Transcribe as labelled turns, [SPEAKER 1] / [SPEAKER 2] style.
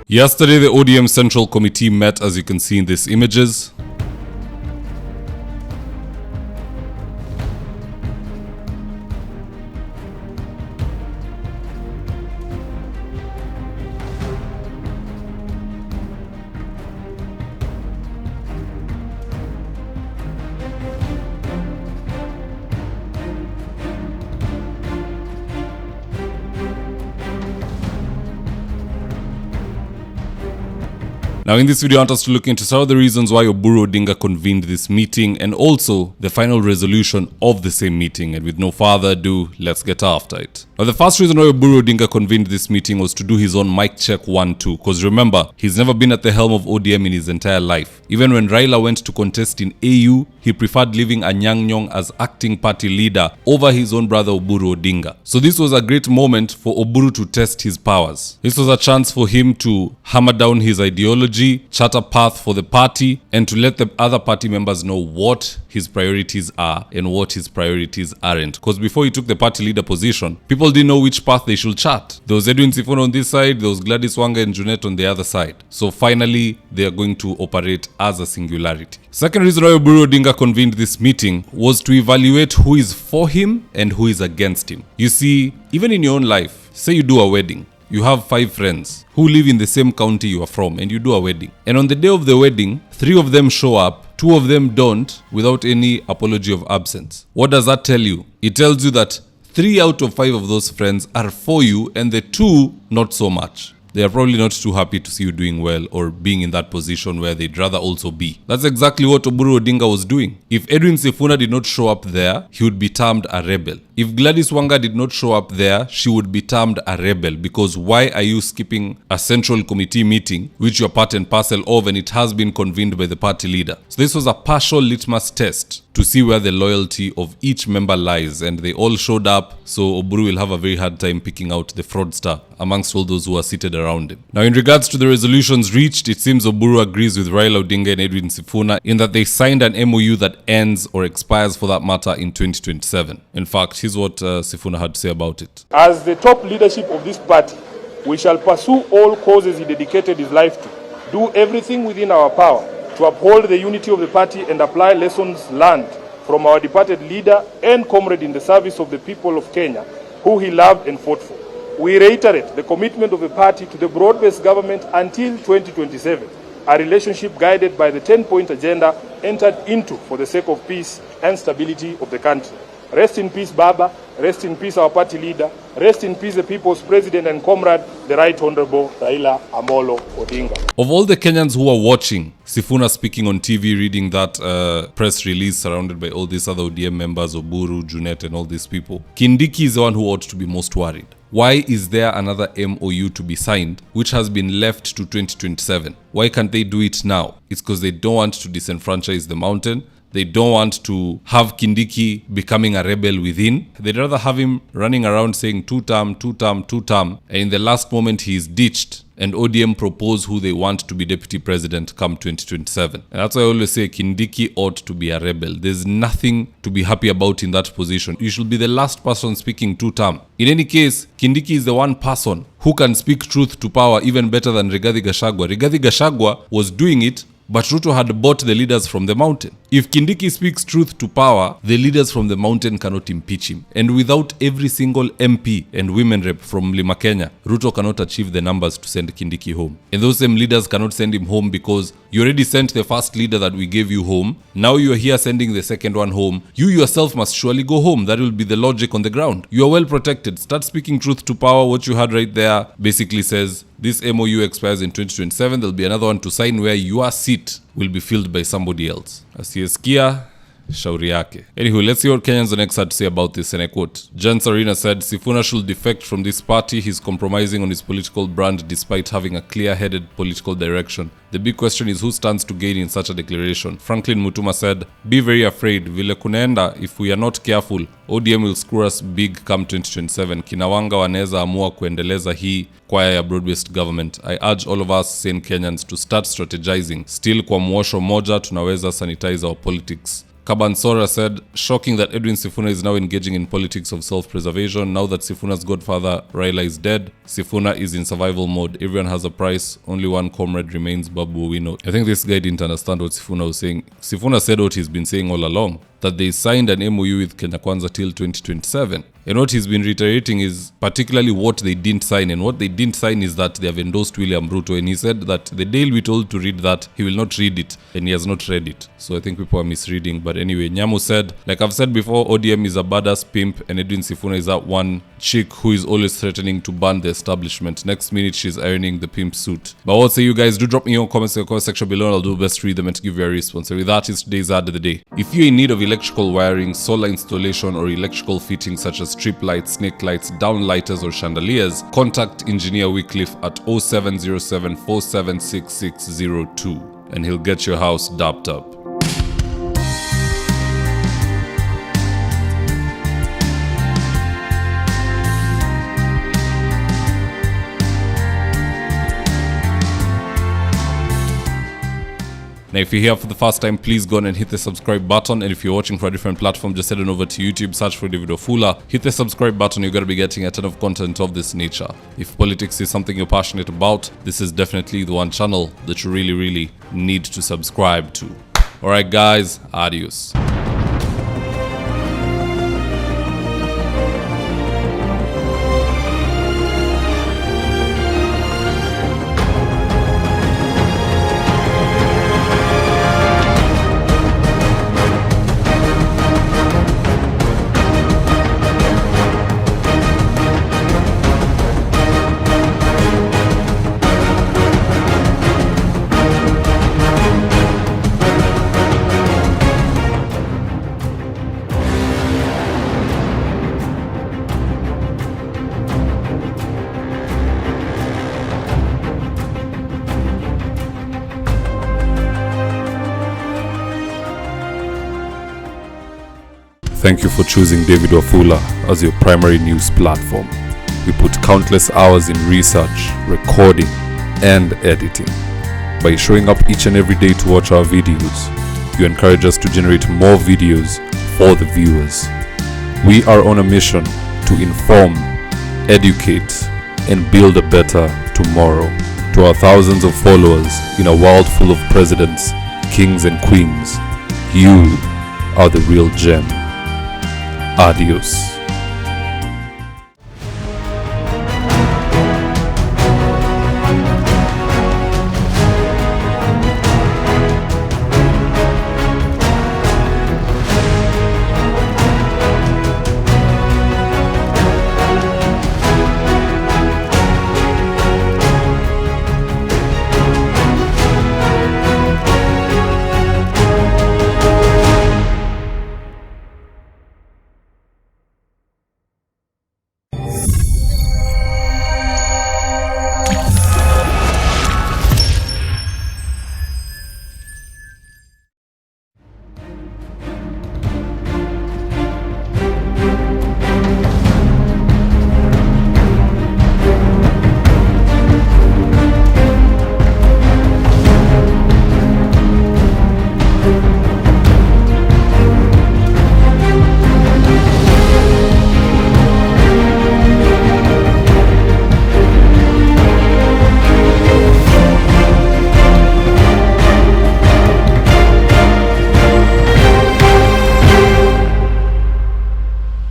[SPEAKER 1] Yesterday, the ODM Central Committee met, as you can see in these images. Now in this video, I want us to look into some of the reasons why Oburu Odinga convened this meeting and also the final resolution of the same meeting. And with no further ado, let's get after it. Now the first reason why Oburu Odinga convened this meeting was to do his own mic check 1-2. Because remember, he's never been at the helm of ODM in his entire life. Even when Raila went to contest in AU, he preferred leaving Anyang' Nyong'o as acting party leader over his own brother Oburu Odinga. So this was a great moment for Oburu to test his powers. This was a chance for him to hammer down his ideology, chart a path for the party, and to let the other party members know what his priorities are and what his priorities aren't. Because before he took the party leader position, people didn't know which path they should chart. There was Edwin Sifuna on this side, there was Gladys Wanga and Junet on the other side. So finally, they are going to operate as a singularity. Second reason why Oburu Odinga convened this meeting was to evaluate who is for him and who is against him. You see, even in your own life, say you do a wedding, you have 5 friends who live in the same county you are from, and you do a wedding. And on the day of the wedding, 3 of them show up, 2 of them don't, without any apology of absence. What does that tell you? It tells you that 3 out of 5 of those friends are for you, and the 2 not so much. They are probably not too happy to see you doing well or being in that position where they'd rather also be. That's exactly what Oburu Odinga was doing. If Edwin Sifuna did not show up there, he would be termed a rebel. If Gladys Wanga did not show up there, she would be termed a rebel, because why are you skipping a central committee meeting which you're part and parcel of and it has been convened by the party leader? So this was a partial litmus test to see where the loyalty of each member lies, and they all showed up, so Oburu will have a very hard time picking out the fraudster amongst all those who are seated around him. Now in regards to the resolutions reached, it seems Oburu agrees with Raila Odinga and Edwin Sifuna in that they signed an MOU that ends or expires for that matter in 2027. In fact, here's what Sifuna had to say about it.
[SPEAKER 2] As the top leadership of this party, we shall pursue all causes he dedicated his life to, do everything within our power to uphold the unity of the party and apply lessons learned from our departed leader and comrade in the service of the people of Kenya, who he loved and fought for. We reiterate the commitment of the party to the broad-based government until 2027, a relationship guided by the 10-point agenda entered into for the sake of peace and stability of the country. Rest in peace, Baba. Rest in peace, our party leader. Rest in peace, the people's president and comrade, the Right Honorable Raila Amolo Odinga.
[SPEAKER 1] Of all the Kenyans who are watching Sifuna speaking on TV, reading that press release surrounded by all these other ODM members, Oburu, Junet, and all these people, Kindiki is the one who ought to be most worried. Why is there another MOU to be signed which has been left to 2027? Why can't they do it now? It's because they don't want to disenfranchise the mountain. They don't want to have Kindiki becoming a rebel within. They'd rather have him running around saying two-term, two-term, two-term, and in the last moment he is ditched and ODM propose who they want to be deputy president come 2027. And that's why I always say Kindiki ought to be a rebel. There's nothing to be happy about in that position. You should be the last person speaking two-term. In any case, Kindiki is the one person who can speak truth to power even better than Rigathi Gachagua. Rigathi Gachagua was doing it, but Ruto had bought the leaders from the mountain. If Kindiki speaks truth to power, the leaders from the mountain cannot impeach him. And without every single MP and women rep from Mlima Kenya, Ruto cannot achieve the numbers to send Kindiki home. And those same leaders cannot send him home because you already sent the first leader that we gave you home. Now you are here sending the second one home. You yourself must surely go home. That will be the logic on the ground. You are well protected. Start speaking truth to power. What you had right there basically says this MOU expires in 2027. There'll be another one to sign where your seat will be filled by somebody else. Asiyesikia shauri yake. Anyway, let's see what Kenyans on X had to say about this, and I quote. Jan Sarina said, Sifuna should defect from this party. He's compromising on his political brand despite having a clear-headed political direction. The big question is who stands to gain in such a declaration. Franklin Mutuma said, be very afraid. Vile kunaenda, if we are not careful, ODM will screw us big come 2027. Kina Wanga wanaweza amua kuendeleza hii kwaya ya broad-based government. I urge all of us sane Kenyans to start strategizing. Still kwa mwosho moja tunaweza sanitize our politics Kabansora said, shocking that Edwin Sifuna is now engaging in politics of self-preservation. Now that Sifuna's godfather Raila is dead, Sifuna is in survival mode. Everyone has a price. Only one comrade remains, Babu Owino. I think this guy didn't understand what Sifuna was saying. Sifuna said what he's been saying all along, that they signed an MOU with Kenya Kwanza till 2027. And what he's been reiterating is particularly what they didn't sign. And what they didn't sign is that they have endorsed William Ruto. And he said that the day we told to read that, he will not read it. And he has not read it. So I think people are misreading. But anyway, Nyamu said, like I've said before, ODM is a badass pimp. And Edwin Sifuna is that one chick who is always threatening to ban the establishment. Next minute, she's ironing the pimp suit. But what say you guys? Do drop me your comments in the comment section below. And I'll do my best to read them and to give you a response. And with that is today's ad of the day. If you're in need of electrical wiring, solar installation, or electrical fittings such as strip lights, snake lights, downlighters, or chandeliers, contact Engineer Wycliffe at 0707 476602 and he'll get your house dapped up. Now, if you're here for the first time, please go on and hit the subscribe button. And if you're watching for a different platform, just head on over to YouTube, search for Mzitowafula, hit the subscribe button. You're going to be getting a ton of content of this nature. If politics is something you're passionate about, this is definitely the one channel that you really need to subscribe to. Alright guys, adios. Thank you for choosing Mzitowafula as your primary news platform. We put countless hours in research, recording, and editing. By showing up each and every day to watch our videos, you encourage us to generate more videos for the viewers. We are on a mission to inform, educate, and build a better tomorrow. To our thousands of followers in a world full of presidents, kings, and queens, you are the real gem. Adios.